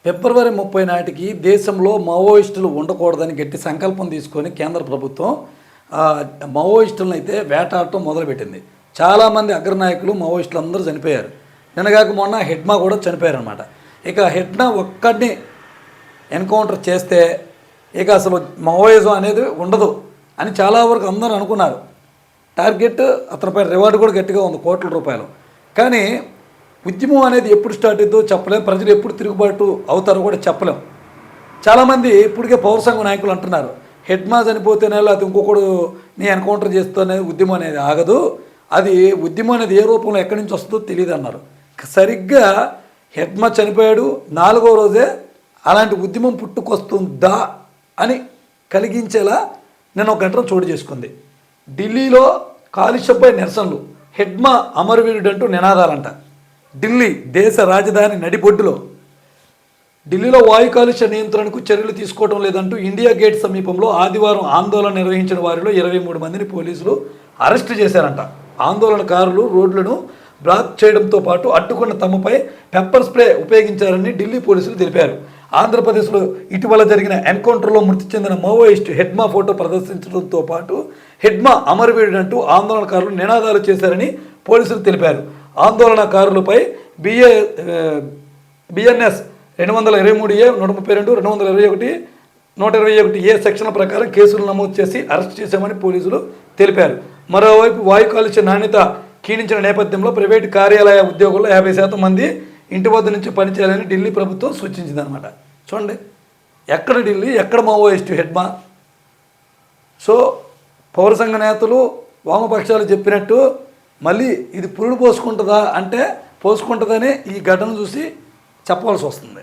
ఫిబ్రవరి 30 నాటికి దేశంలో మావోయిస్టులు ఉండకూడదని గట్టి సంకల్పం తీసుకొని కేంద్ర ప్రభుత్వం మావోయిస్టులను అయితే వేటాడటం మొదలుపెట్టింది. చాలామంది అగ్రనాయకులు మావోయిస్టులు అందరూ చనిపోయారు. నిన్నగాక మొన్న హెడ్మా కూడా చనిపోయారు అనమాట. ఇక హెడ్మా ఒక్కడిని ఎన్కౌంటర్ చేస్తే ఇక అసలు మావోయిజం అనేది ఉండదు అని చాలా వరకు అందరూ అనుకున్నారు. టార్గెట్ అతనిపై రివార్డు కూడా గట్టిగా ఉంది, కోట్ల రూపాయలు. కానీ ఉద్యమం అనేది ఎప్పుడు స్టార్ట్ అవుతుందో చెప్పలేం, ప్రజలు ఎప్పుడు తిరుగుబాటు అవుతారో కూడా చెప్పలేం. చాలామంది ఇప్పటికే పౌర సంఘ నాయకులు అంటున్నారు, హెడ్మా చనిపోతేనే లేకపోతే ఇంకొకడు నీ ఎన్కౌంటర్ చేస్తూనే ఉద్యమం అనేది ఆగదు, అది ఉద్యమం అనేది ఏ రూపంలో ఎక్కడి నుంచి వస్తుందో తెలియదు అన్నారు. సరిగ్గా హెడ్మా చనిపోయాడు 4వ రోజే అలాంటి ఉద్యమం పుట్టుకొస్తుందా అని కలిగించేలా నేను ఒక ఘటన చోటు చేసుకుంది. ఢిల్లీలో కాలుష్యంపై నిరసనలు, హెడ్మా అమరవీరుడు అంటూ నినాదాలంట. ఢిల్లీ దేశ రాజధాని నడిబొడ్డులో ఢిల్లీలో వాయు కాలుష్య నియంత్రణకు చర్యలు తీసుకోవడం లేదంటూ ఇండియా గేట్ సమీపంలో ఆదివారం ఆందోళన నిర్వహించిన వారిలో 23 మందిని పోలీసులు అరెస్టు చేశారంట. ఆందోళనకారులు రోడ్లను బ్లాక్ చేయడంతో పాటు అడ్డుకున్న తమపై పెప్పర్ స్ప్రే ఉపయోగించారని ఢిల్లీ పోలీసులు తెలిపారు. ఆంధ్రప్రదేశ్లో ఇటీవల జరిగిన ఎన్కౌంటర్లో మృతి చెందిన మావోయిస్టు హెడ్మా ఫోటో ప్రదర్శించడంతో పాటు హెడ్మా అమరవీరుడు అంటూ ఆందోళనకారులు నినాదాలు చేశారని పోలీసులు తెలిపారు. ఆందోళనకారులపై బిఎన్ఎస్ 223A 132 221 121A సెక్షన్ల ప్రకారం కేసులు నమోదు చేసి అరెస్ట్ చేశామని పోలీసులు తెలిపారు. మరోవైపు వాయు కాలుష్య నాణ్యత క్షీణించిన నేపథ్యంలో ప్రైవేటు కార్యాలయ ఉద్యోగుల్లో 50% మంది ఇంటి వద్ద నుంచి పనిచేయాలని ఢిల్లీ ప్రభుత్వం సూచించిందనమాట. చూడండి, ఎక్కడ ఢిల్లీ, ఎక్కడ మావోయిస్టు హెడ్మా. సో పౌర సంఘ నేతలు వామపక్షాలు చెప్పినట్టు మళ్ళీ ఇది పురుడు పోసుకుంటుందా అంటే పోసుకుంటుందని ఈ ఘటన చూసి చెప్పవలసి వస్తుంది.